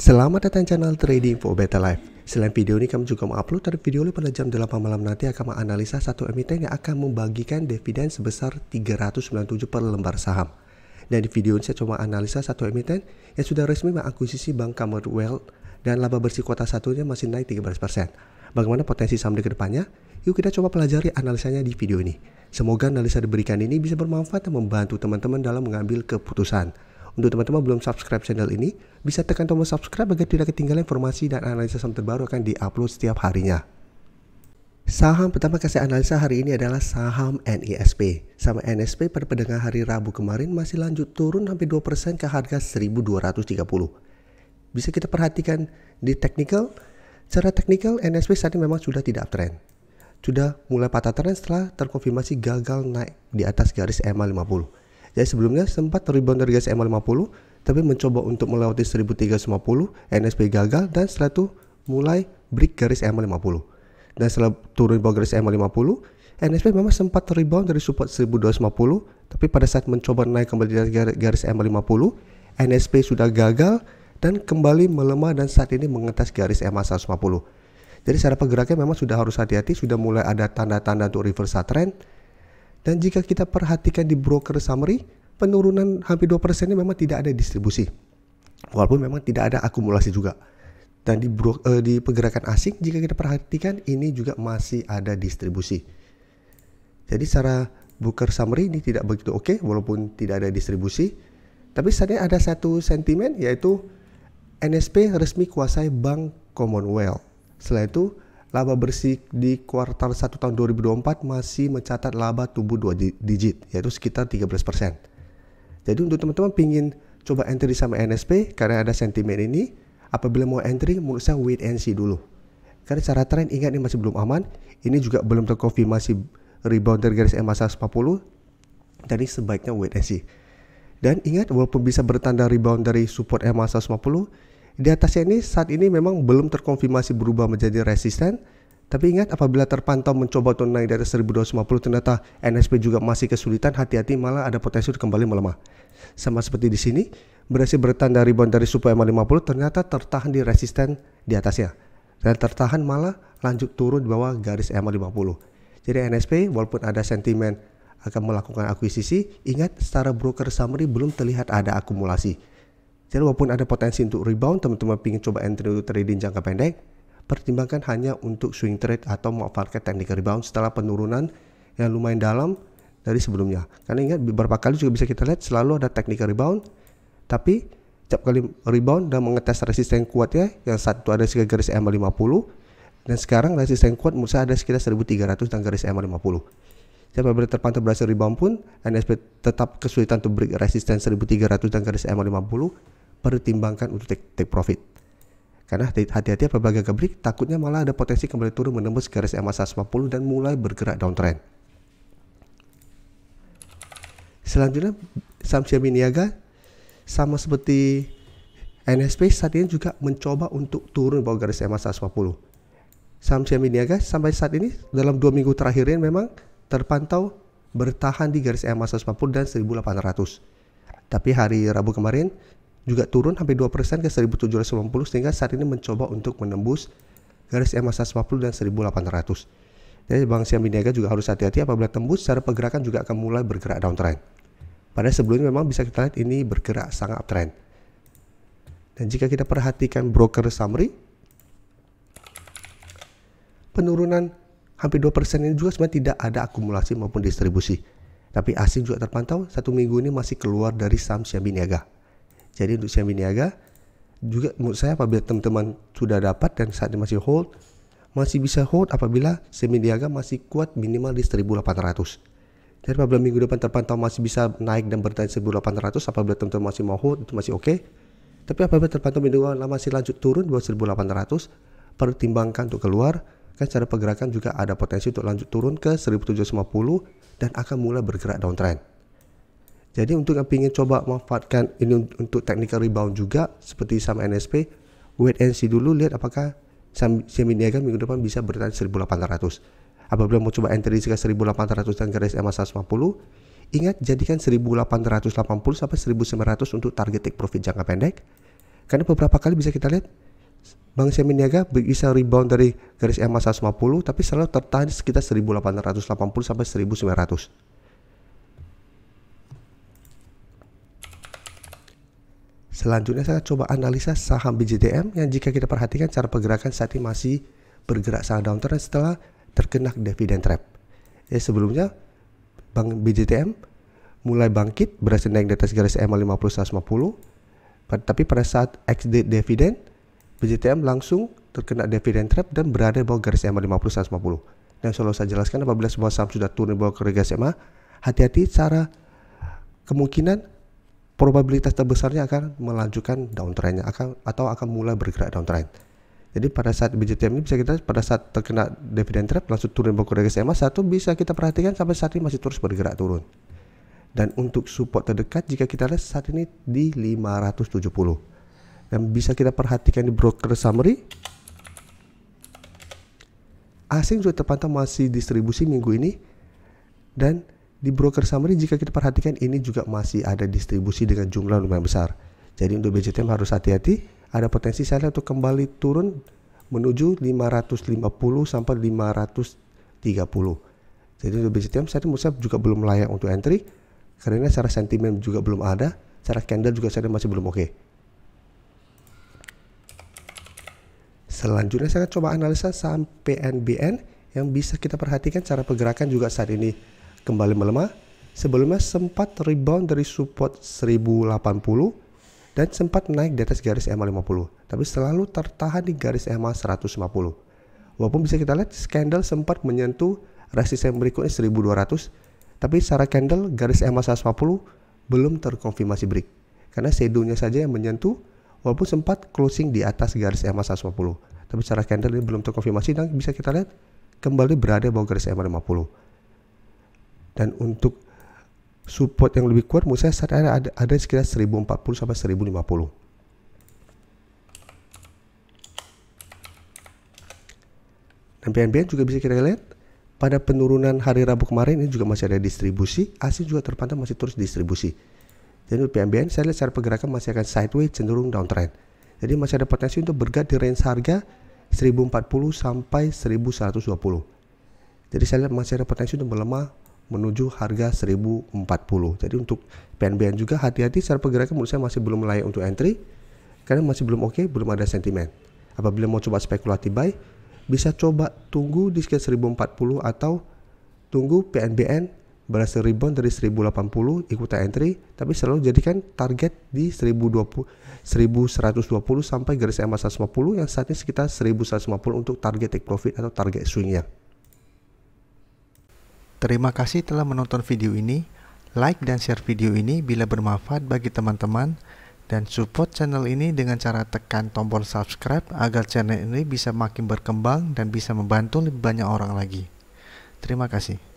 Selamat datang channel Trading for Better Life. Selain video ini, kami juga mengupload dari video pada jam 8 malam nanti akan menganalisa satu emiten yang akan membagikan dividen sebesar 397 per lembar saham. Dan di video ini saya coba analisa satu emiten yang sudah resmi mengakuisisi Bank Commonwealth dan laba bersih kuartal satunya masih naik 13%. Bagaimana potensi saham di kedepannya? Yuk kita coba pelajari analisanya di video ini. Semoga analisa diberikan ini bisa bermanfaat dan membantu teman-teman dalam mengambil keputusan. Untuk teman-teman belum subscribe channel ini, bisa tekan tombol subscribe agar tidak ketinggalan informasi dan analisa saham terbaru akan diupload setiap harinya. Saham pertama kasih analisa hari ini adalah saham NISP. Saham NISP pada perdagangan hari Rabu kemarin masih lanjut turun hampir 2% ke harga 1.230. Bisa kita perhatikan di technical. Secara technical, NISP saat ini memang sudah tidak uptrend. Sudah mulai patah tren setelah terkonfirmasi gagal naik di atas garis EMA 50. Jadi sebelumnya sempat rebound dari garis EMA 50, tapi mencoba untuk melewati 1350, NISP gagal dan setelah itu mulai break garis EMA 50. Dan setelah turun bawah garis EMA 50, NISP memang sempat rebound dari support 1250, tapi pada saat mencoba naik kembali dari garis EMA 50, NISP sudah gagal dan kembali melemah dan saat ini mengetas garis EMA 150. Jadi secara pergerakan memang sudah harus hati-hati, sudah mulai ada tanda-tanda untuk reversal trend. Dan jika kita perhatikan di broker summary, penurunan hampir 2% ini memang tidak ada distribusi. Walaupun memang tidak ada akumulasi juga. Dan di pergerakan asing, jika kita perhatikan ini juga masih ada distribusi. Jadi secara broker summary ini tidak begitu oke, walaupun tidak ada distribusi. Tapi saatnya ada satu sentimen, yaitu NISP resmi kuasai Bank Commonwealth. Setelah itu, laba bersih di kuartal 1 tahun 2024 masih mencatat laba tumbuh 2 digit, yaitu sekitar 13%. Jadi untuk teman-teman pingin coba entry sama NISP karena ada sentimen ini, apabila mau entry menurut saya wait and see dulu. Karena secara tren ingat ini masih belum aman, ini juga belum terkonfirmasi rebound dari garis EMA 140, jadi sebaiknya wait and see. Dan ingat walaupun bisa bertanda rebound dari support EMA 150, di atasnya ini saat ini memang belum terkonfirmasi berubah menjadi resisten. Tapi ingat apabila terpantau mencoba untuk naik dari 1250 ternyata NISP juga masih kesulitan, hati-hati malah ada potensi kembali melemah. Sama seperti di sini, berhasil bertanda rebound dari support EMA 50 ternyata tertahan di resisten di atasnya. Dan tertahan malah lanjut turun di bawah garis EMA 50. Jadi NISP walaupun ada sentimen akan melakukan akuisisi, ingat secara broker summary belum terlihat ada akumulasi. Jadi walaupun ada potensi untuk rebound, teman-teman ingin coba entry untuk trading jangka pendek, pertimbangkan hanya untuk swing trade atau memanfaatkan technical rebound setelah penurunan yang lumayan dalam dari sebelumnya. Karena ingat beberapa kali juga bisa kita lihat selalu ada technical rebound, tapi setiap kali rebound dan mengetes resisten kuatnya, yang satu ada sekitar garis EMA 50, dan sekarang resisten kuat menurut saya ada sekitar 1300 dan garis EMA 50. Jadi apabila terpantau berhasil rebound pun, NISP tetap kesulitan untuk break resisten 1300 dan garis EMA 50, pertimbangkan untuk take profit. Karena hati-hati apabila gagal break, takutnya malah ada potensi kembali turun menembus garis EMA 150 dan mulai bergerak downtrend. Selanjutnya, saham Xiaomi Niaga sama seperti NISP saat ini juga mencoba untuk turun bawah garis EMA 150. Saham Xiaomi Niaga sampai saat ini dalam 2 minggu terakhir ini memang terpantau bertahan di garis EMA 150 dan 1800. Tapi hari Rabu kemarin juga turun hampir 2% ke 1790 sehingga saat ini mencoba untuk menembus garis EMA 150 dan 1800. Jadi Bank Xiaomi Niaga juga harus hati-hati apabila tembus, secara pergerakan juga akan mulai bergerak downtrend. Padahal sebelumnya memang bisa kita lihat ini bergerak sangat uptrend. Dan jika kita perhatikan broker summary, penurunan hampir 2% ini juga sebenarnya tidak ada akumulasi maupun distribusi. Tapi asing juga terpantau satu minggu ini masih keluar dari saham Xiaomi Niaga. Jadi untuk Xiaomi Niaga juga menurut saya apabila teman-teman sudah dapat dan saat ini masih hold, masih bisa hold apabila Xiaomi Niaga masih kuat minimal di 1800. Jadi apabila minggu depan terpantau masih bisa naik dan bertahan 1800, apabila teman-teman masih mau hold itu masih oke. Tapi apabila terpantau minggu depan masih lanjut turun di bawah 1800, pertimbangkan untuk keluar. Kan secara pergerakan juga ada potensi untuk lanjut turun ke 1750 dan akan mulai bergerak downtrend. Jadi untuk yang ingin coba memanfaatkan ini untuk technical rebound juga seperti saham NISP, wait and see dulu, lihat apakah Xiaomi Niaga minggu depan bisa bertahan 1800. Apabila mau coba entry ke 1800 dan garis EMA 150, ingat jadikan 1880 sampai 1900 untuk target take profit jangka pendek. Karena beberapa kali bisa kita lihat Bank Semi Niaga bisa rebound dari garis EMA 150 tapi selalu tertahan sekitar 1880 sampai 1900. Selanjutnya saya coba analisa saham BJTM yang jika kita perhatikan cara pergerakan saat ini masih bergerak sangat downtrend setelah terkena dividend trap. Ya, sebelumnya Bank BJTM mulai bangkit berhasil naik di atas garis EMA 50 150, tapi pada saat exit dividend BJTM langsung terkena dividend trap dan berada di bawah garis EMA 50 150. Dan selalu saya jelaskan apabila sebuah saham sudah turun di bawah garis EMA, hati-hati, cara kemungkinan probabilitas terbesarnya akan melanjutkan downtrendnya atau akan mulai bergerak downtrend. Jadi pada saat BJTM ini bisa kita pada saat terkena dividend trap langsung turun bawah garis EMA 1 bisa kita perhatikan sampai saat ini masih terus bergerak turun. Dan untuk support terdekat jika kita lihat saat ini di 570. Dan bisa kita perhatikan di broker summary, asing juga terpantau masih distribusi minggu ini, dan di broker summary jika kita perhatikan ini juga masih ada distribusi dengan jumlah lumayan besar. Jadi untuk BJTM harus hati-hati, ada potensi saya untuk kembali turun menuju 550 sampai 530. Jadi untuk BJTM saya menurut saya juga belum layak untuk entry karena secara sentimen juga belum ada, secara candle juga saya masih belum oke. Selanjutnya saya coba analisa saham PNBN yang bisa kita perhatikan cara pergerakan juga saat ini kembali melemah. Sebelumnya sempat rebound dari support 1080 dan sempat naik di atas garis EMA 50, tapi selalu tertahan di garis EMA 150. Walaupun bisa kita lihat candle sempat menyentuh resisten berikutnya 1200, tapi secara candle garis EMA 150 belum terkonfirmasi break karena shadow-nya saja yang menyentuh. Walaupun sempat closing di atas garis EMA 150, tapi secara candle ini belum terkonfirmasi dan bisa kita lihat kembali berada bawah garis EMA 50. Dan untuk support yang lebih kuat menurut saya saat ada sekitar 1040 sampai 1050. Dan PNBN juga bisa kita lihat pada penurunan hari Rabu kemarin ini juga masih ada distribusi, asing juga terpantau masih terus distribusi. Jadi untuk PNBN saya lihat secara pergerakan masih akan sideways cenderung downtrend. Jadi masih ada potensi untuk bergerak di range harga 1040 sampai 1120. Jadi saya lihat masih ada potensi untuk melemah menuju harga 1040. Jadi untuk PNBN juga hati-hati secara pergerakan menurut saya masih belum layak untuk entry karena masih belum oke, belum ada sentimen. Apabila mau coba spekulatif buy, bisa coba tunggu di sekitar 1040 atau tunggu PNBN berhasil rebound dari 1080 ikutan entry, tapi selalu jadikan target di 1120 sampai garis EMA 150 yang saat ini sekitar 1150 untuk target take profit atau target swingnya. Terima kasih telah menonton video ini. Like dan share video ini bila bermanfaat bagi teman-teman, dan support channel ini dengan cara tekan tombol subscribe agar channel ini bisa makin berkembang dan bisa membantu lebih banyak orang lagi. Terima kasih.